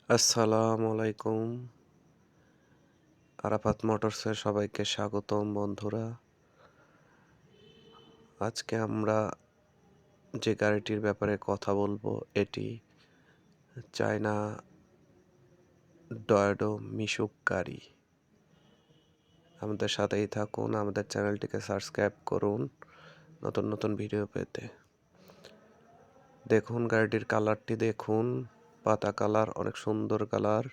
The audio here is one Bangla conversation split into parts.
আসসালামু আলাইকুম। আরাফাত মোটরসের সবাইকে স্বাগতম বন্ধুরা। আজকে আমরা যে গাড়িটির ব্যাপারে কথা বলবো এটি চায়না ডয়েডো মিশুক গাড়ি। আমাদের সাথেই থাকুন, আমাদের চ্যানেলটিকে সাবস্ক্রাইব করুন নতুন নতুন ভিডিও পেতে। দেখুন গাড়িটির কালারটি দেখুন, পাতা কালার, অনেক সুন্দর কালার।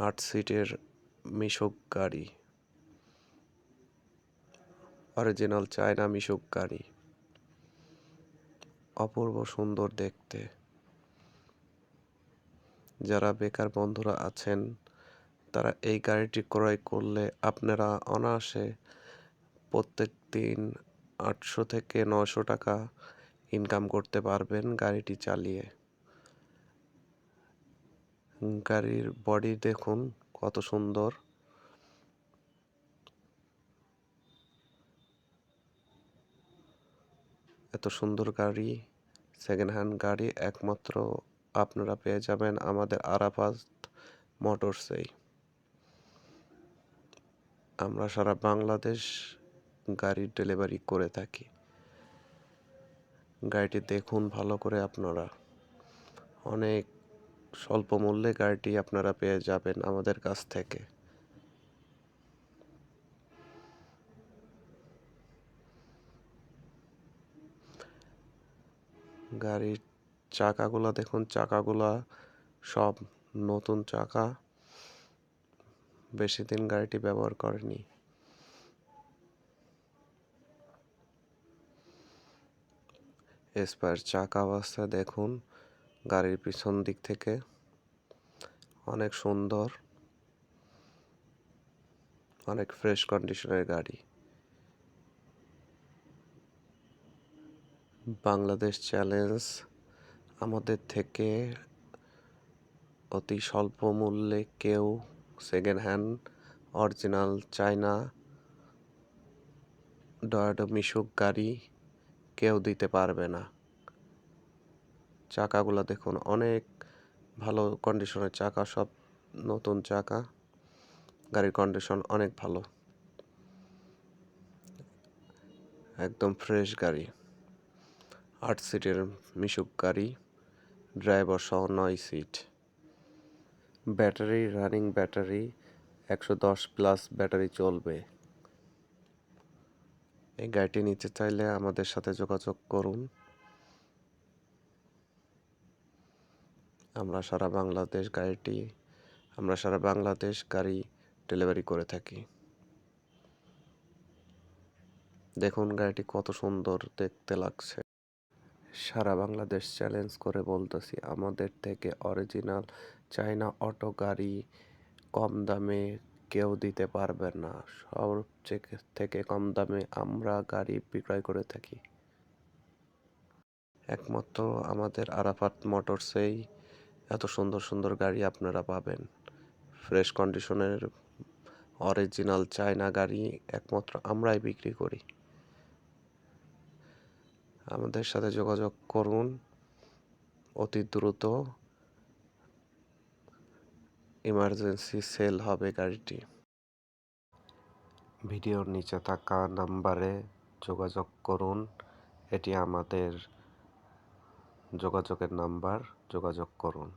8 সিটের মিশুক গাড়ি, অরিজিনাল চায়না মিশুক গাড়ি, অপূর্ব সুন্দর দেখতে। যারা বেকার বন্ধুরা আছেন তারা এই গাড়িটি ক্রয় করলে আপনারা অনায়াসে প্রত্যেক দিন 800 থেকে 900 টাকা ইনকাম করতে পারবেন গাড়িটি চালিয়ে। গাড়ির বডি দেখুন কত সুন্দর। এত সুন্দর গাড়ি, সেকেন্ড হ্যান্ড গাড়ি একমাত্র আপনারা পেয়ে যাবেন আমাদের আরাফাত মোটরসেই। আমরা সারা বাংলাদেশ গাড়ির ডেলিভারি করে থাকি। গাড়িটি দেখুন ভালো করে আপনারা, অনেক স্বল্প মূল্যে গাড়িটি আপনারা পেয়ে যাবেন আমাদের কাছ থেকে। গাড়ির চাকাগুলা দেখুন, চাকাগুলা সব নতুন চাকা, বেশি দিন গাড়িটি ব্যবহার করেনি। স্পেয়ার চাকা অবস্থা দেখুন গাড়ির পিছন দিক থেকে, অনেক সুন্দর, অনেক ফ্রেশ কন্ডিশনের গাড়ি। বাংলাদেশ চ্যালেঞ্জ আমাদের থেকে অতি স্বল্প মূল্যে কেউ সেকেন্ড হ্যান্ড অরিজিনাল চায়না ডয়েডো মিশুক গাড়ি কেউ দিতে পারবে না। চাকাগুলো দেখুন অনেক ভালো কন্ডিশনের চাকা, সব নতুন চাকা। গাড়ির কন্ডিশন অনেক ভালো, একদম ফ্রেশ গাড়ি। 8 সিটের মিশুক গাড়ি, ড্রাইভার সহ 9 seat. Battery running battery, 110+ battery চলবে। এই গাড়িটি নিতে চাইলে আমাদের সাথে যোগাযোগ করুন। আমরা সারা বাংলাদেশ গাড়ি ডেলিভারি করে থাকি। দেখুন গাড়িটি কত সুন্দর দেখতে লাগছে। সারা বাংলাদেশ চ্যালেঞ্জ করে বলতেছি, আমাদের থেকে অরিজিনাল চায়না অটো গাড়ি কম দামে কেউ দিতে পারবে না। সবচেয়ে থেকে কম দামে আমরা গাড়ি বিক্রয় করে থাকি। একমাত্র আমাদের আরাফাত মোটরসেই এত সুন্দর সুন্দর গাড়ি আপনারা পাবেন। ফ্রেশ কন্ডিশনের অরিজিনাল চায়না গাড়ি একমাত্র আমরাই বিক্রি করি। আমাদের সাথে যোগাযোগ করুন অতি দ্রুত। ইমার্জেন্সি সেল হবে গাড়িটি। ভিডিওর নিচে থাকা নাম্বারে যোগাযোগ করুন, এটি আমাদের যোগাযোগের নাম্বার, যোগাযোগ করুন।